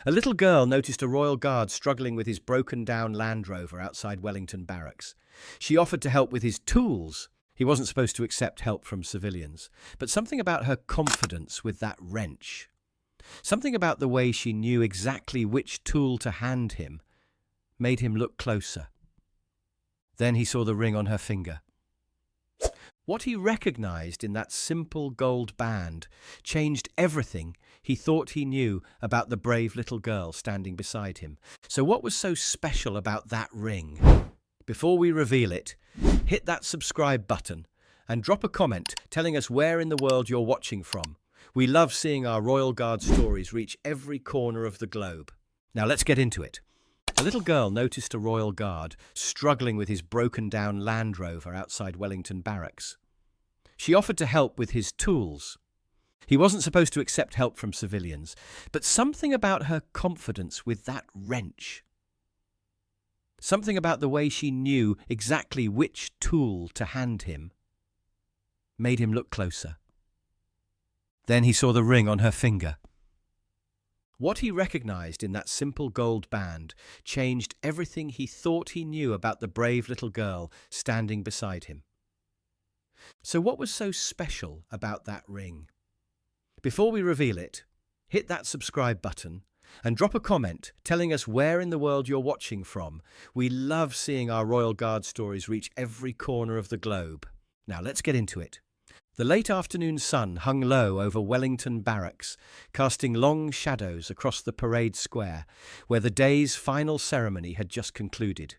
A little girl noticed a royal guard struggling with his broken-down Land Rover outside Wellington Barracks. She offered to help with his tools. He wasn't supposed to accept help from civilians, but something about her confidence with that wrench, something about the way she knew exactly which tool to hand him, made him look closer. Then he saw the ring on her finger. What he recognized in that simple gold band changed everything he thought he knew about the brave little girl standing beside him. So what was so special about that ring? Before we reveal it, hit that subscribe button and drop a comment telling us where in the world you're watching from. We love seeing our Royal Guard stories reach every corner of the globe. Now let's get into it. A little girl noticed a royal guard struggling with his broken-down Land Rover outside Wellington Barracks. She offered to help with his tools. He wasn't supposed to accept help from civilians, but something about her confidence with that wrench, something about the way she knew exactly which tool to hand him, made him look closer. Then he saw the ring on her finger. What he recognized in that simple gold band changed everything he thought he knew about the brave little girl standing beside him. So what was so special about that ring? Before we reveal it, hit that subscribe button and drop a comment telling us where in the world you're watching from. We love seeing our Royal Guard stories reach every corner of the globe. Now let's get into it. The late afternoon sun hung low over Wellington Barracks, casting long shadows across the parade square, where the day's final ceremony had just concluded.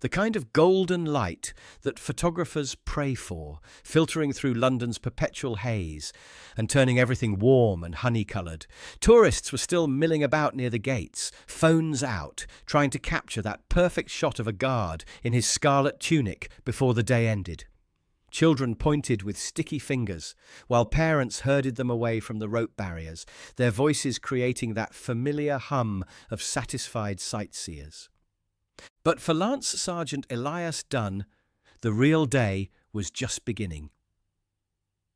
The kind of golden light that photographers pray for, filtering through London's perpetual haze and turning everything warm and honey-coloured. Tourists were still milling about near the gates, phones out, trying to capture that perfect shot of a guard in his scarlet tunic before the day ended. Children pointed with sticky fingers, while parents herded them away from the rope barriers, their voices creating that familiar hum of satisfied sightseers. But for Lance Sergeant Elias Dunn, the real day was just beginning.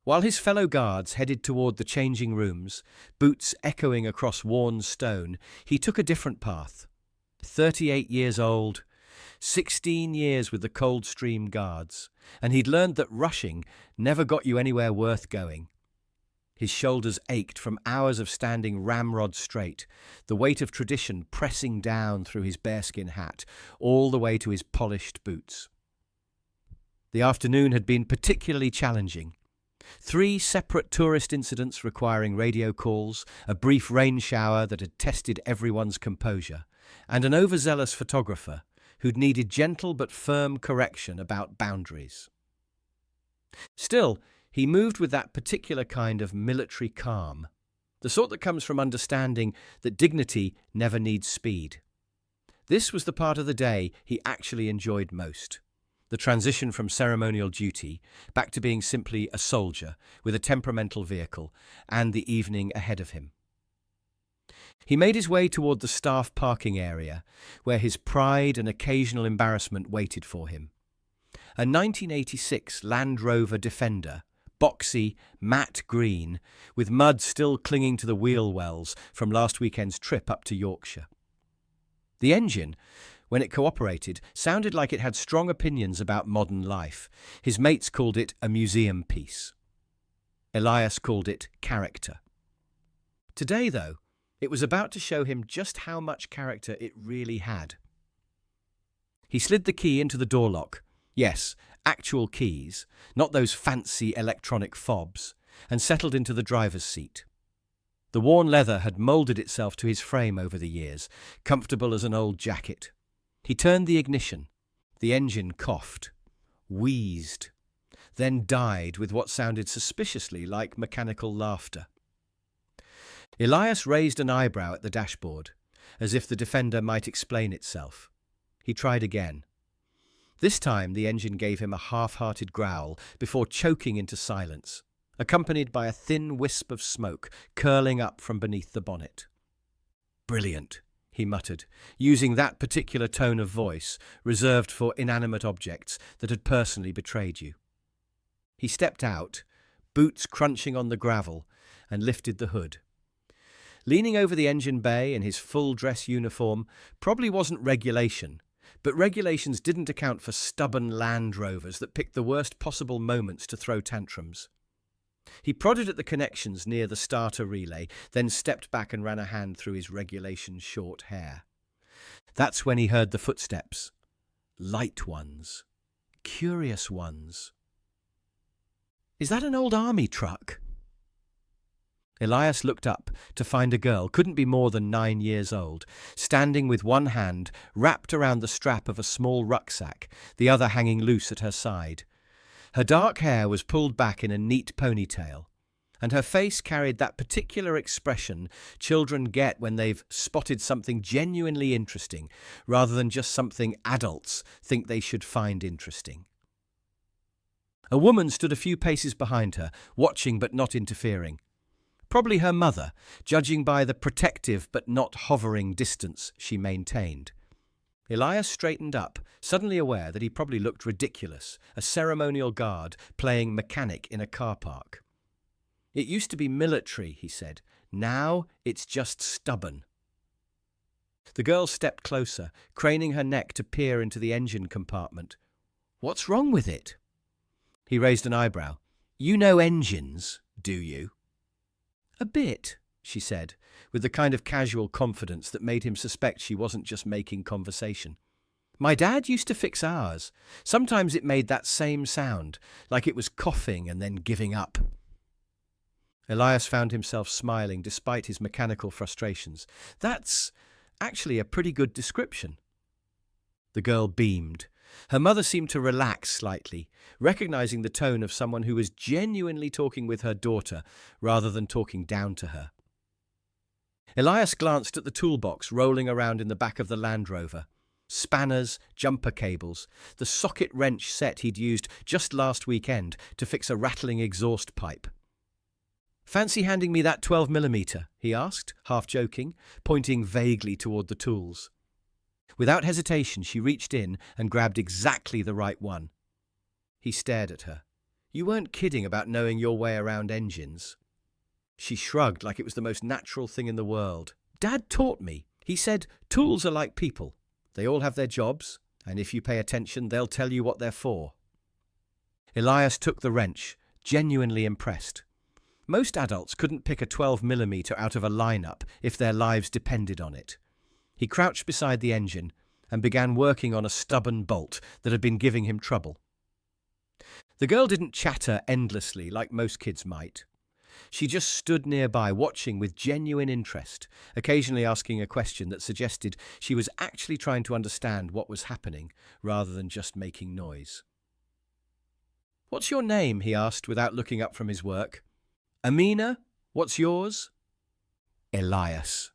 While his fellow guards headed toward the changing rooms, boots echoing across worn stone, he took a different path. 38 years old, 16 years with the Coldstream Guards, and he'd learned that rushing never got you anywhere worth going. His shoulders ached from hours of standing ramrod straight, the weight of tradition pressing down through his bearskin hat, all the way to his polished boots. The afternoon had been particularly challenging. 3 separate tourist incidents requiring radio calls, a brief rain shower that had tested everyone's composure, and an overzealous photographer who'd needed gentle but firm correction about boundaries. Still, he moved with that particular kind of military calm, the sort that comes from understanding that dignity never needs speed. This was the part of the day he actually enjoyed most, the transition from ceremonial duty back to being simply a soldier with a temperamental vehicle and the evening ahead of him. He made his way toward the staff parking area, where his pride and occasional embarrassment waited for him. A 1986 Land Rover Defender, boxy, matte green, with mud still clinging to the wheel wells from last weekend's trip up to Yorkshire. The engine, when it cooperated, sounded like it had strong opinions about modern life. His mates called it a museum piece. Elias called it character. Today, though, it was about to show him just how much character it really had. He slid the key into the door lock. Yes, actual keys, not those fancy electronic fobs, and settled into the driver's seat. The worn leather had moulded itself to his frame over the years, comfortable as an old jacket. He turned the ignition. The engine coughed, wheezed, then died with what sounded suspiciously like mechanical laughter. Elias raised an eyebrow at the dashboard, as if the Defender might explain itself. He tried again. This time the engine gave him a half-hearted growl before choking into silence, accompanied by a thin wisp of smoke curling up from beneath the bonnet. "Brilliant," he muttered, using that particular tone of voice reserved for inanimate objects that had personally betrayed you. He stepped out, boots crunching on the gravel, and lifted the hood. Leaning over the engine bay in his full dress uniform probably wasn't regulation, but regulations didn't account for stubborn Land Rovers that picked the worst possible moments to throw tantrums. He prodded at the connections near the starter relay, then stepped back and ran a hand through his regulation short hair. That's when he heard the footsteps. Light ones. Curious ones. Is that an old army truck? Elias looked up to find a girl, couldn't be more than 9 years old, standing with one hand wrapped around the strap of a small rucksack, the other hanging loose at her side. Her dark hair was pulled back in a neat ponytail, and her face carried that particular expression children get when they've spotted something genuinely interesting, rather than just something adults think they should find interesting. A woman stood a few paces behind her, watching but not interfering. Probably her mother, judging by the protective but not hovering distance she maintained. Elias straightened up, suddenly aware that he probably looked ridiculous, a ceremonial guard playing mechanic in a car park. It used to be military, he said. Now it's just stubborn. The girl stepped closer, craning her neck to peer into the engine compartment. What's wrong with it? He raised an eyebrow. You know engines, do you? A bit, she said, with the kind of casual confidence that made him suspect she wasn't just making conversation. My dad used to fix ours. Sometimes it made that same sound, like it was coughing and then giving up. Elias found himself smiling despite his mechanical frustrations. That's actually a pretty good description. The girl beamed. Her mother seemed to relax slightly, recognizing the tone of someone who was genuinely talking with her daughter rather than talking down to her. Elias glanced at the toolbox rolling around in the back of the Land Rover. Spanners, jumper cables, the socket wrench set he'd used just last weekend to fix a rattling exhaust pipe. Fancy handing me that 12mm, he asked, half joking, pointing vaguely toward the tools. Without hesitation, she reached in and grabbed exactly the right one. He stared at her. You weren't kidding about knowing your way around engines. She shrugged like it was the most natural thing in the world. Dad taught me. He said, tools are like people. They all have their jobs, and if you pay attention, they'll tell you what they're for. Elias took the wrench, genuinely impressed. Most adults couldn't pick a 12mm out of a lineup if their lives depended on it. He crouched beside the engine and began working on a stubborn bolt that had been giving him trouble. The girl didn't chatter endlessly like most kids might. She just stood nearby, watching with genuine interest, occasionally asking a question that suggested she was actually trying to understand what was happening rather than just making noise. What's your name? He asked without looking up from his work. Amina, what's yours? Elias.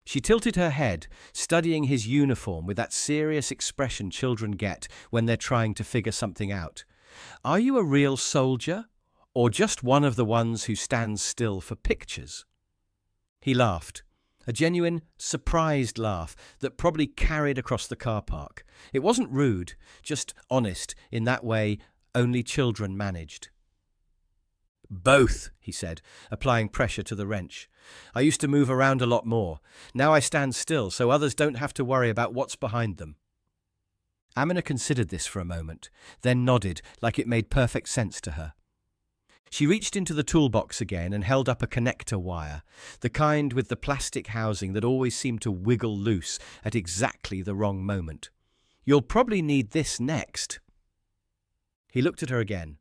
She tilted her head, studying his uniform with that serious expression children get when they're trying to figure something out. Are you a real soldier, or just one of the ones who stands still for pictures? He laughed, a genuine, surprised laugh that probably carried across the car park. It wasn't rude, just honest in that way only children managed. Both, he said, applying pressure to the wrench. I used to move around a lot more. Now I stand still so others don't have to worry about what's behind them. Amina considered this for a moment, then nodded like it made perfect sense to her. She reached into the toolbox again and held up a connector wire, the kind with the plastic housing that always seemed to wiggle loose at exactly the wrong moment. You'll probably need this next. He looked at her again.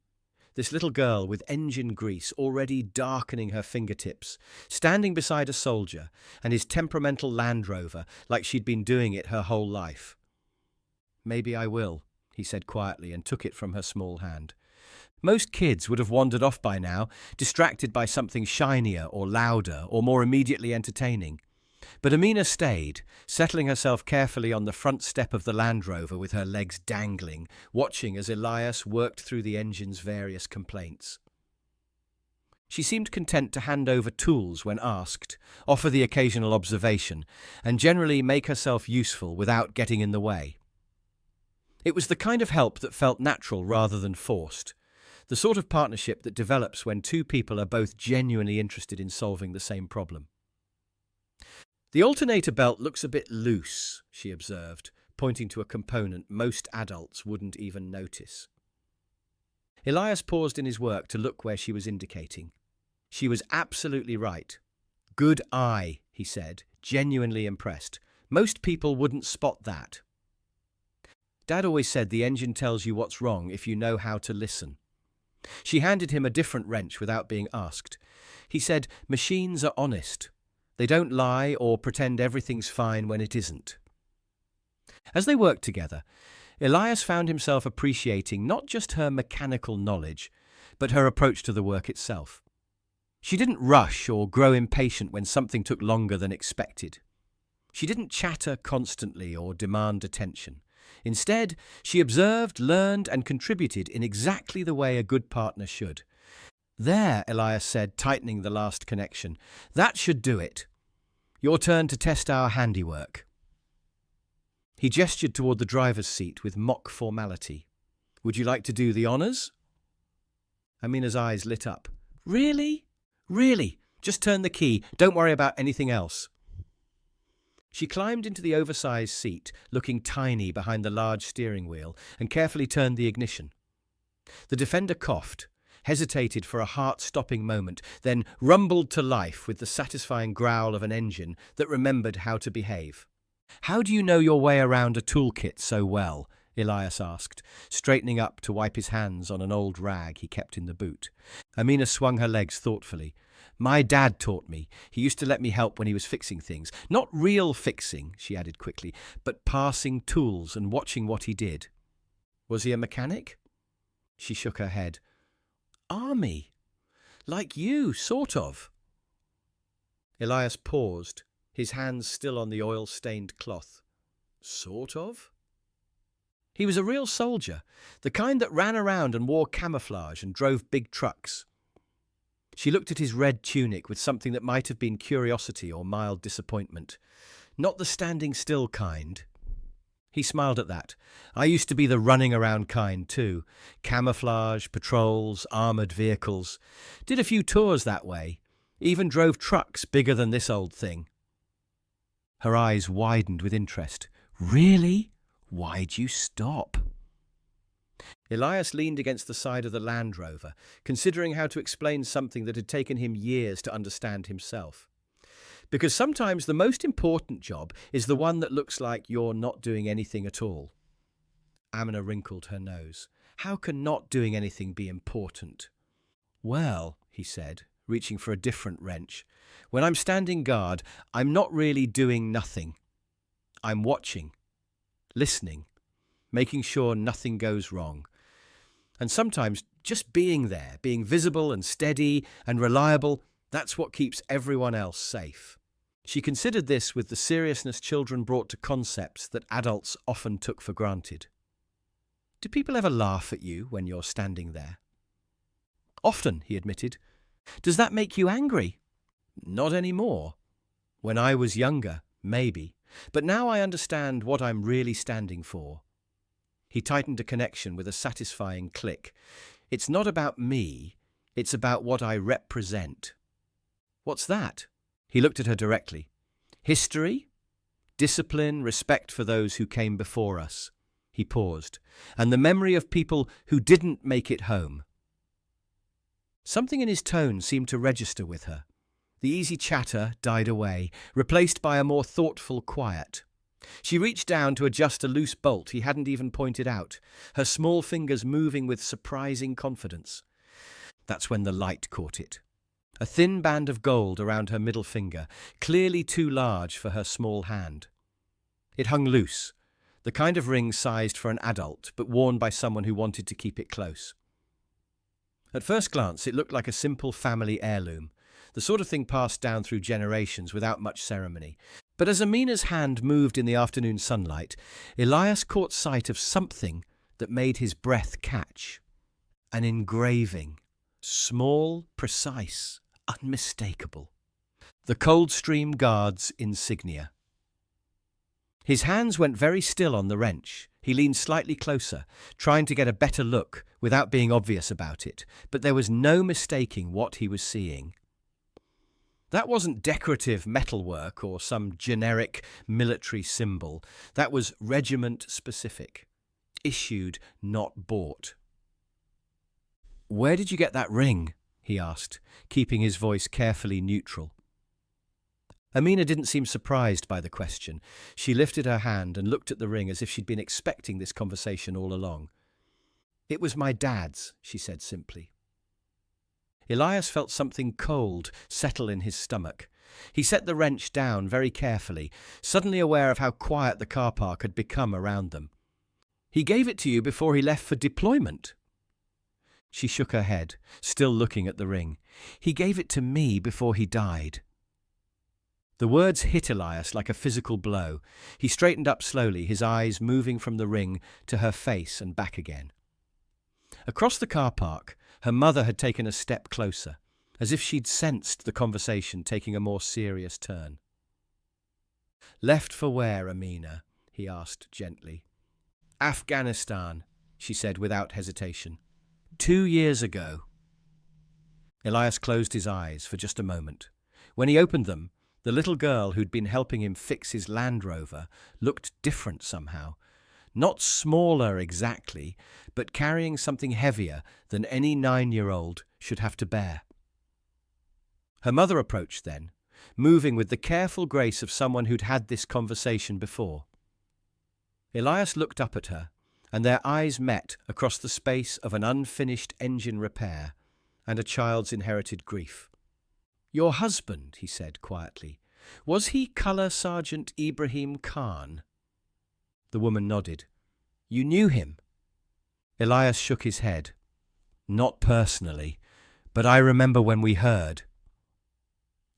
This little girl with engine grease already darkening her fingertips, standing beside a soldier and his temperamental Land Rover like she'd been doing it her whole life. Maybe I will, he said quietly and took it from her small hand. Most kids would have wandered off by now, distracted by something shinier or louder or more immediately entertaining. But Amina stayed, settling herself carefully on the front step of the Land Rover with her legs dangling, watching as Elias worked through the engine's various complaints. She seemed content to hand over tools when asked, offer the occasional observation, and generally make herself useful without getting in the way. It was the kind of help that felt natural rather than forced, the sort of partnership that develops when two people are both genuinely interested in solving the same problem. The alternator belt looks a bit loose, she observed, pointing to a component most adults wouldn't even notice. Elias paused in his work to look where she was indicating. She was absolutely right. Good eye, he said, genuinely impressed. Most people wouldn't spot that. Dad always said the engine tells you what's wrong if you know how to listen. She handed him a different wrench without being asked. He said, machines are honest. They don't lie or pretend everything's fine when it isn't. As they worked together, Elias found himself appreciating not just her mechanical knowledge, but her approach to the work itself. She didn't rush or grow impatient when something took longer than expected. She didn't chatter constantly or demand attention. Instead, she observed, learned, and contributed in exactly the way a good partner should. There, Elias said, tightening the last connection. That should do it. Your turn to test our handiwork. He gestured toward the driver's seat with mock formality. Would you like to do the honours? Amina's eyes lit up. Really? Really? Just turn the key. Don't worry about anything else. She climbed into the oversized seat, looking tiny behind the large steering wheel, and carefully turned the ignition. The Defender coughed, hesitated for a heart-stopping moment, then rumbled to life with the satisfying growl of an engine that remembered how to behave. How do you know your way around a toolkit so well? Elias asked, straightening up to wipe his hands on an old rag he kept in the boot. Amina swung her legs thoughtfully. My dad taught me. He used to let me help when he was fixing things. Not real fixing, she added quickly, but passing tools and watching what he did. Was he a mechanic? She shook her head. Army. Like you, sort of. Elias paused, his hands still on the oil-stained cloth. Sort of? He was a real soldier, the kind that ran around and wore camouflage and drove big trucks. She looked at his red tunic with something that might have been curiosity or mild disappointment. Not the standing still kind. He smiled at that. I used to be the running around kind too. Camouflage, patrols, armoured vehicles. Did a few tours that way. Even drove trucks bigger than this old thing. Her eyes widened with interest. Really? Why'd you stop? Elias leaned against the side of the Land Rover, considering how to explain something that had taken him years to understand himself. Because sometimes the most important job is the one that looks like you're not doing anything at all. Amina wrinkled her nose. How can not doing anything be important? Well, he said, reaching for a different wrench, when I'm standing guard, I'm not really doing nothing. I'm watching, listening, making sure nothing goes wrong. And sometimes just being there, being visible and steady and reliable, that's what keeps everyone else safe. She considered this with the seriousness children brought to concepts that adults often took for granted. Do people ever laugh at you when you're standing there? Often, he admitted. Does that make you angry? Not anymore. When I was younger, maybe. But now I understand what I'm really standing for. He tightened a connection with a satisfying click. It's not about me, it's about what I represent. What's that? He looked at her directly. History? Discipline, respect for those who came before us. He paused. And the memory of people who didn't make it home. Something in his tone seemed to register with her. The easy chatter died away, replaced by a more thoughtful quiet. She reached down to adjust a loose bolt he hadn't even pointed out, her small fingers moving with surprising confidence. That's when the light caught it. A thin band of gold around her middle finger, clearly too large for her small hand. It hung loose, the kind of ring sized for an adult, but worn by someone who wanted to keep it close. At first glance, it looked like a simple family heirloom, the sort of thing passed down through generations without much ceremony. But as Amina's hand moved in the afternoon sunlight, Elias caught sight of something that made his breath catch. An engraving. Small, precise, unmistakable. The Coldstream Guard's insignia. His hands went very still on the wrench. He leaned slightly closer, trying to get a better look without being obvious about it, but there was no mistaking what he was seeing. That wasn't decorative metalwork or some generic military symbol. That was regiment-specific. Issued, not bought. "Where did you get that ring?" he asked, keeping his voice carefully neutral. Amina didn't seem surprised by the question. She lifted her hand and looked at the ring as if she'd been expecting this conversation all along. "It was my dad's," she said simply. Elias felt something cold settle in his stomach. He set the wrench down very carefully, suddenly aware of how quiet the car park had become around them. "He gave it to you before he left for deployment?" She shook her head, still looking at the ring. "He gave it to me before he died." The words hit Elias like a physical blow. He straightened up slowly, his eyes moving from the ring to her face and back again. Across the car park, her mother had taken a step closer, as if she'd sensed the conversation taking a more serious turn. "Left for where, Amina?" he asked gently. "Afghanistan," she said without hesitation. 2 years ago." Elias closed his eyes for just a moment. When he opened them, the little girl who'd been helping him fix his Land Rover looked different somehow. Not smaller exactly, but carrying something heavier than any 9-year-old should have to bear. Her mother approached then, moving with the careful grace of someone who'd had this conversation before. Elias looked up at her, and their eyes met across the space of an unfinished engine repair and a child's inherited grief. "Your husband," he said quietly, "was he Colour Sergeant Ibrahim Khan?" The woman nodded. "You knew him?" Elias shook his head. "Not personally, but I remember when we heard."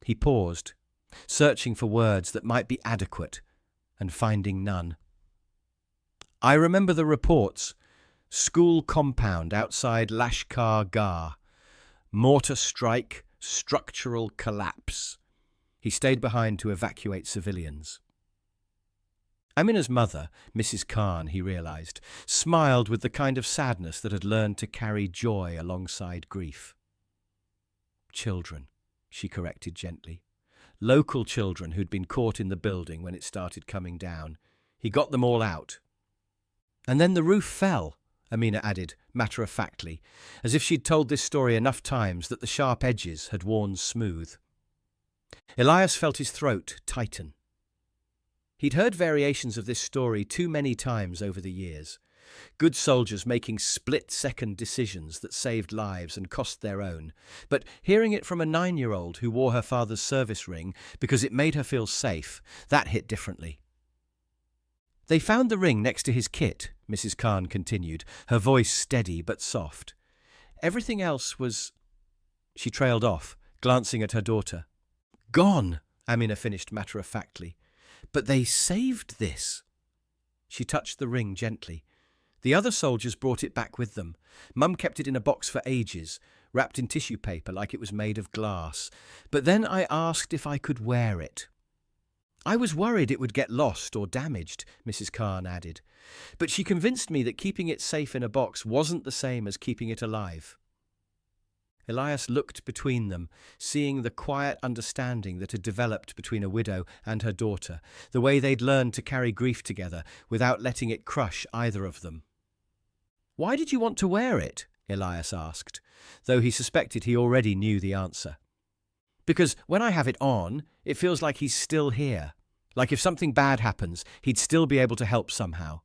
He paused, searching for words that might be adequate, and finding none. "I remember the reports. School compound outside Lashkar Gah. Mortar strike, structural collapse." He stayed behind to evacuate civilians. Amina's mother, Mrs. Khan, he realized, smiled with the kind of sadness that had learned to carry joy alongside grief. "Children," she corrected gently. "Local children who'd been caught in the building when it started coming down. He got them all out." "And then the roof fell," Amina added, matter-of-factly, as if she'd told this story enough times that the sharp edges had worn smooth. Elias felt his throat tighten. He'd heard variations of this story too many times over the years. Good soldiers making split-second decisions that saved lives and cost their own. But hearing it from a 9-year-old who wore her father's service ring because it made her feel safe, that hit differently. "They found the ring next to his kit," Mrs. Khan continued, her voice steady but soft. "Everything else was—" She trailed off, glancing at her daughter. "Gone," Amina finished matter-of-factly. "But they saved this." She touched the ring gently. "The other soldiers brought it back with them. Mum kept it in a box for ages, wrapped in tissue paper like it was made of glass. But then I asked if I could wear it. I was worried it would get lost or damaged," Mrs. Khan added. "But she convinced me that keeping it safe in a box wasn't the same as keeping it alive." Elias looked between them, seeing the quiet understanding that had developed between a widow and her daughter, the way they'd learned to carry grief together without letting it crush either of them. "Why did you want to wear it?" Elias asked, though he suspected he already knew the answer. "Because when I have it on, it feels like he's still here. Like if something bad happens, he'd still be able to help somehow."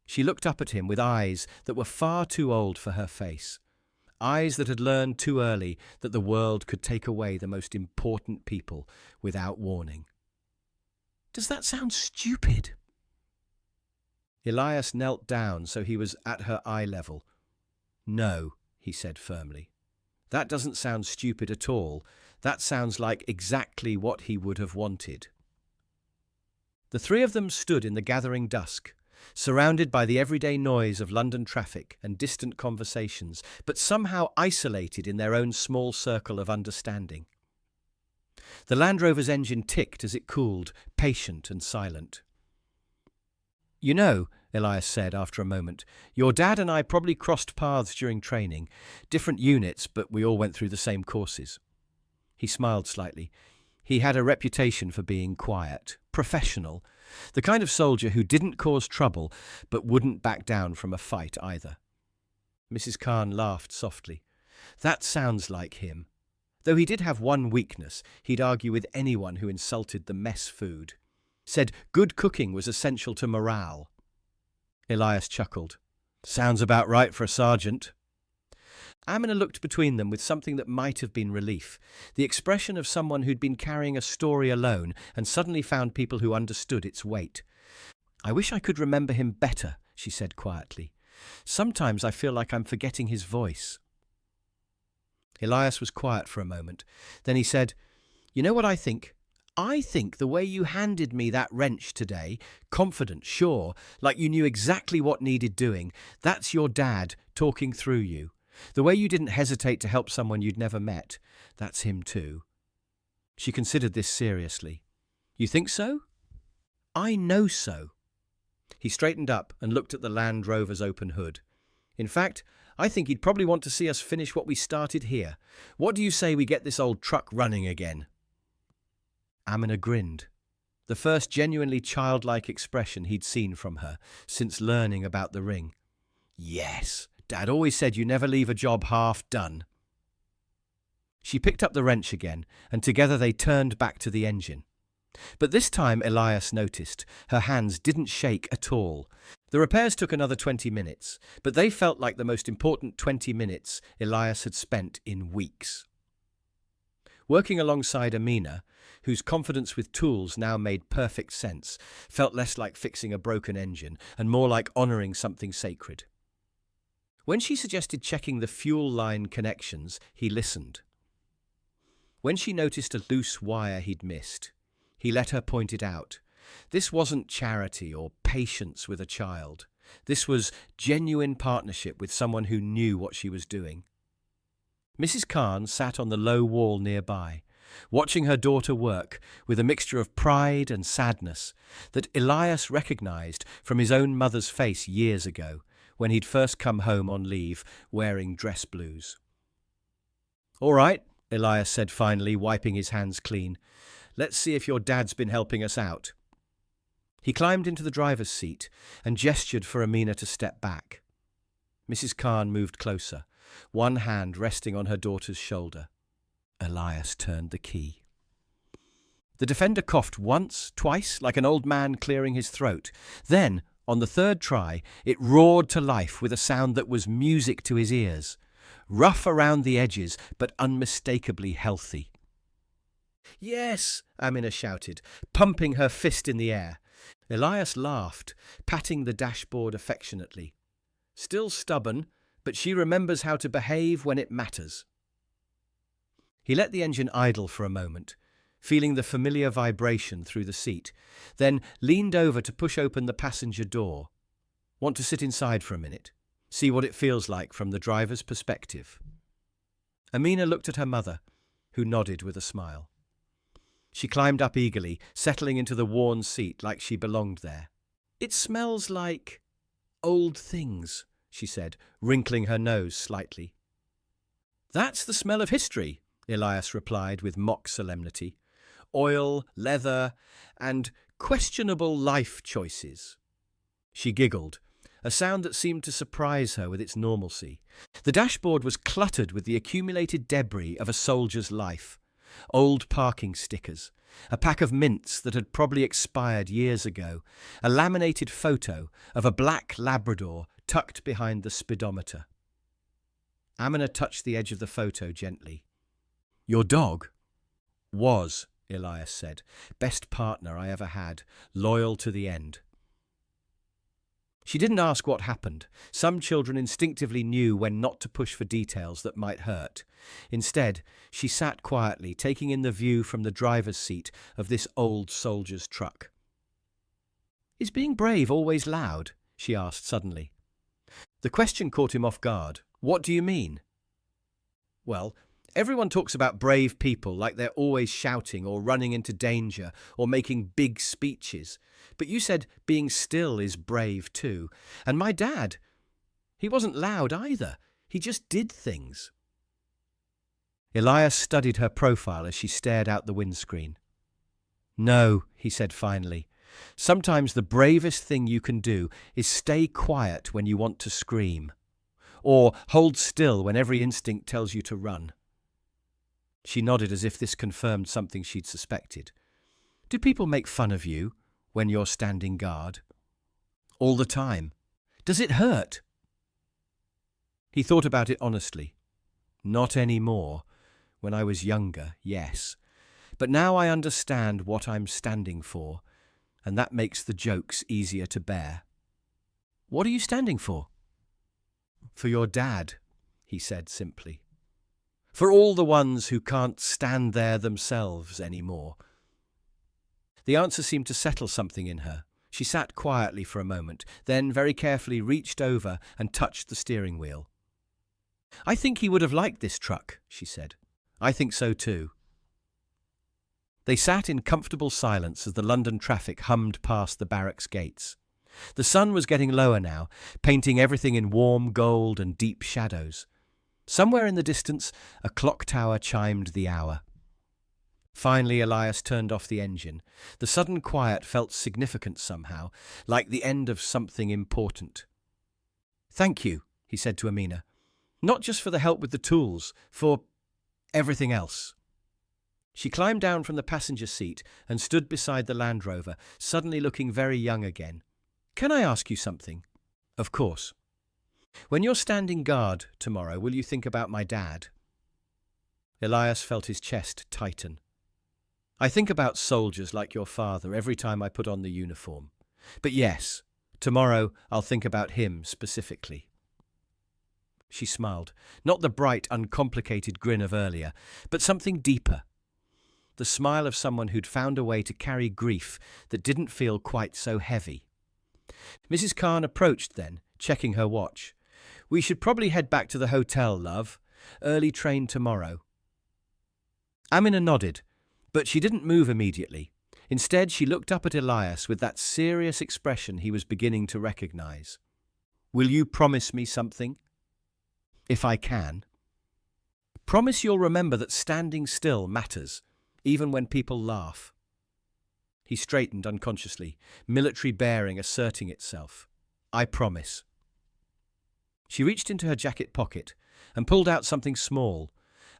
She looked up at him with eyes that were far too old for her face. Eyes that had learned too early that the world could take away the most important people without warning. "Does that sound stupid?" Elias knelt down so he was at her eye level. "No," he said firmly. "That doesn't sound stupid at all. That sounds like exactly what he would have wanted." The three of them stood in the gathering dusk, surrounded by the everyday noise of London traffic and distant conversations, but somehow isolated in their own small circle of understanding. The Land Rover's engine ticked as it cooled, patient and silent. "You know," Elias said after a moment, "your dad and I probably crossed paths during training. Different units, but we all went through the same courses." He smiled slightly. He had a reputation for being quiet, professional, the kind of soldier who didn't cause trouble but wouldn't back down from a fight either. Mrs. Khan laughed softly. That sounds like him. Though he did have one weakness, he'd argue with anyone who insulted the mess food. Said good cooking was essential to morale. Elias chuckled. Sounds about right for a sergeant. Amina looked between them with something that might have been relief, the expression of someone who'd been carrying a story alone and suddenly found people who understood its weight. I wish I could remember him better, she said quietly. Sometimes I feel like I'm forgetting his voice. Elias was quiet for a moment. Then he said, You know what I think? I think the way you handed me that wrench today, confident, sure, like you knew exactly what needed doing, that's your dad talking through you. The way you didn't hesitate to help someone you'd never met, that's him too. She considered this seriously. You think so? I know so. He straightened up and looked at the Land Rover's open hood. In fact, I think he'd probably want to see us finish what we started here. What do you say we get this old truck running again? Amina grinned. The first genuinely childlike expression he'd seen from her since learning about the ring. Yes, Dad always said you never leave a job half done. She picked up the wrench again, and together they turned back to the engine. But this time Elias noticed her hands didn't shake at all. The repairs took another 20 minutes, but they felt like the most important 20 minutes Elias had spent in weeks. Working alongside Amina, whose confidence with tools now made perfect sense, felt less like fixing a broken engine and more like honouring something sacred. When she suggested checking the fuel line connections, he listened. When she noticed a loose wire he'd missed, he let her point it out. This wasn't charity or patience with a child. This was genuine partnership with someone who knew what she was doing. Mrs. Khan sat on the low wall nearby, watching her daughter work with a mixture of pride and sadness that Elias recognized from his own mother's face years ago when he'd first come home on leave wearing dress blues. All right, Elias said finally, wiping his hands clean. Let's see if your dad's been helping us out. He climbed into the driver's seat and gestured for Amina to step back. Mrs. Khan moved closer, one hand resting on her daughter's shoulder. Elias turned the key. The defender coughed once, twice, like an old man clearing his throat. Then, on the third try, it roared to life with a sound that was music to his ears. Rough around the edges, but unmistakably healthy. Yes, Amina shouted, pumping her fist in the air. Elias laughed, patting the dashboard affectionately. Still stubborn, but she remembers how to behave when it matters. He let the engine idle for a moment, feeling the familiar vibration through the seat, then leaned over to push open the passenger door. Want to sit inside for a minute? See what it feels like from the driver's perspective. Amina looked at her mother, who nodded with a smile. She climbed up eagerly, settling into the worn seat like she belonged there. It smells like old things, she said, wrinkling her nose slightly. That's the smell of history, Elias replied with mock solemnity. Oil, leather, and questionable life choices. She giggled, a sound that seemed to surprise her with its normalcy. The dashboard was cluttered with the accumulated debris of a soldier's life. Old parking stickers, a pack of mints that had probably expired years ago, a laminated photo of a black Labrador tucked behind the speedometer. Amina touched the edge of the photo gently. Your dog? Was, Elias said. Best partner I ever had, loyal to the end. She didn't ask what happened. Some children instinctively knew when not to push for details that might hurt. Instead, she sat quietly, taking in the view from the driver's seat of this old soldier's truck. Is being brave always loud? She asked suddenly. The question caught him off guard. What do you mean? Well, everyone talks about brave people like they're always shouting or running into danger or making big speeches. But you said being still is brave too. And my dad, he wasn't loud either. He just did things. Elias studied her profile as she stared out the windscreen. "No," he said finally. "Sometimes the bravest thing you can do is stay quiet when you want to scream, or hold still when every instinct tells you to run." She nodded as if this confirmed something she'd suspected. "Do people make fun of you when you're standing guard?" "All the time." "Does it hurt?" He thought about it honestly. "Not anymore. When I was younger, yes. But now I understand what I'm standing for, and that makes the jokes easier to bear." "What are you standing for?" "For your dad," he said simply. "For all the ones who can't stand there themselves anymore." The answer seemed to settle something in her. She sat quietly for a moment, then very carefully reached over and touched the steering wheel. "I think he would have liked this truck," she said. "I think so too." They sat in comfortable silence as the London traffic hummed past the barracks gates. The sun was getting lower now, painting everything in warm gold and deep shadows. Somewhere in the distance, a clock tower chimed the hour. Finally, Elias turned off the engine. The sudden quiet felt significant somehow, like the end of something important. "Thank you," he said to Amina. "Not just for the help with the tools, for everything else." She climbed down from the passenger seat and stood beside the Land Rover, suddenly looking very young again. "Can I ask you something?" "Of course." "When you're standing guard tomorrow, will you think about my dad?" Elias felt his chest tighten. "I think about soldiers like your father every time I put on the uniform. But yes, tomorrow I'll think about him specifically." She smiled, not the bright, uncomplicated grin of earlier, but something deeper. The smile of someone who'd found a way to carry grief that didn't feel quite so heavy. Mrs. Khan approached then, checking her watch. "We should probably head back to the hotel, love. Early train tomorrow." Amina nodded, but she didn't move immediately. Instead, she looked up at Elias with that serious expression he was beginning to recognize. "Will you promise me something?" "If I can." "Promise you'll remember that standing still matters, even when people laugh." He straightened unconsciously, military bearing asserting itself. "I promise." She reached into her jacket pocket and pulled out something small,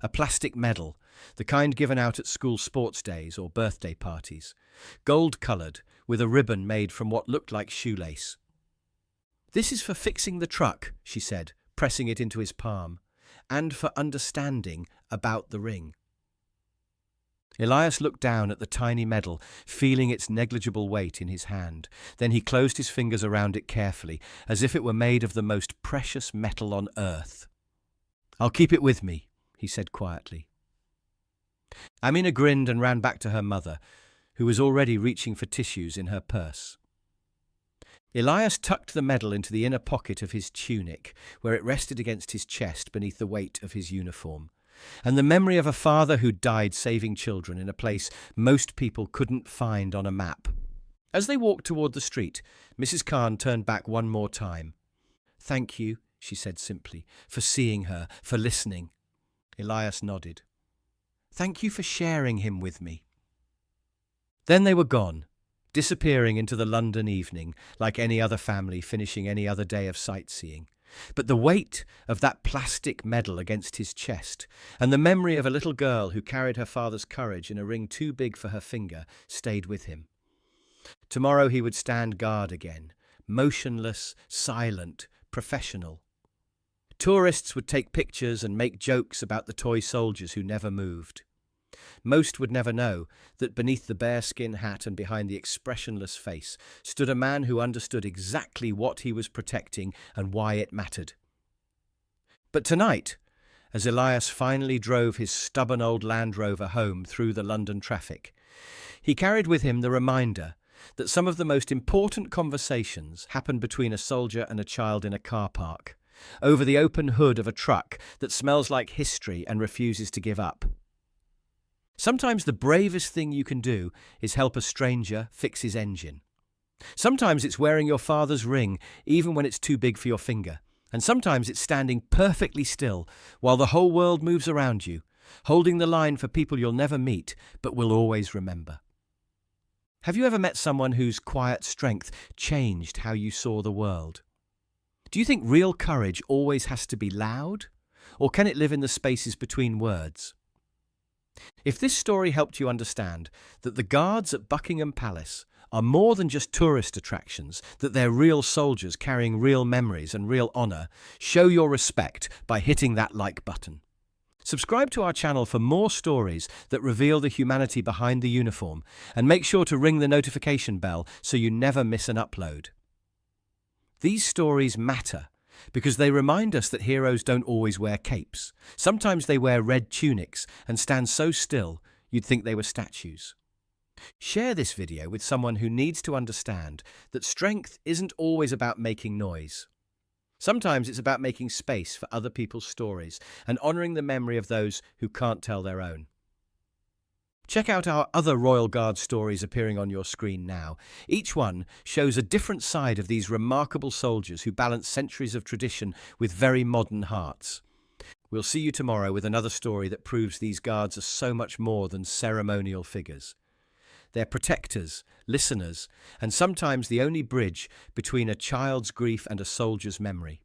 a plastic medal, the kind given out at school sports days or birthday parties, gold-coloured with a ribbon made from what looked like shoelace. "This is for fixing the truck," she said, pressing it into his palm, "and for understanding about the ring." Elias looked down at the tiny medal, feeling its negligible weight in his hand. Then he closed his fingers around it carefully, as if it were made of the most precious metal on earth. "I'll keep it with me," he said quietly. Amina grinned and ran back to her mother, who was already reaching for tissues in her purse. Elias tucked the medal into the inner pocket of his tunic, where it rested against his chest beneath the weight of his uniform, and the memory of a father who died saving children in a place most people couldn't find on a map. As they walked toward the street, Mrs. Khan turned back one more time. "Thank you," she said simply, "for seeing her, for listening." Elias nodded. "Thank you for sharing him with me." Then they were gone, disappearing into the London evening, like any other family finishing any other day of sightseeing. But the weight of that plastic medal against his chest, and the memory of a little girl who carried her father's courage in a ring too big for her finger, stayed with him. Tomorrow he would stand guard again, motionless, silent, professional. Tourists would take pictures and make jokes about the toy soldiers who never moved. Most would never know that beneath the bearskin hat and behind the expressionless face stood a man who understood exactly what he was protecting and why it mattered. But tonight, as Elias finally drove his stubborn old Land Rover home through the London traffic, he carried with him the reminder that some of the most important conversations happened between a soldier and a child in a car park, over the open hood of a truck that smells like history and refuses to give up. Sometimes the bravest thing you can do is help a stranger fix his engine. Sometimes it's wearing your father's ring, even when it's too big for your finger. And sometimes it's standing perfectly still while the whole world moves around you, holding the line for people you'll never meet but will always remember. Have you ever met someone whose quiet strength changed how you saw the world? Do you think real courage always has to be loud, or can it live in the spaces between words? If this story helped you understand that the guards at Buckingham Palace are more than just tourist attractions, that they're real soldiers carrying real memories and real honour, show your respect by hitting that like button. Subscribe to our channel for more stories that reveal the humanity behind the uniform, and make sure to ring the notification bell so you never miss an upload. These stories matter because they remind us that heroes don't always wear capes. Sometimes they wear red tunics and stand so still you'd think they were statues. Share this video with someone who needs to understand that strength isn't always about making noise. Sometimes it's about making space for other people's stories and honouring the memory of those who can't tell their own. Check out our other Royal Guard stories appearing on your screen now. Each one shows a different side of these remarkable soldiers who balance centuries of tradition with very modern hearts. We'll see you tomorrow with another story that proves these guards are so much more than ceremonial figures. They're protectors, listeners, and sometimes the only bridge between a child's grief and a soldier's memory.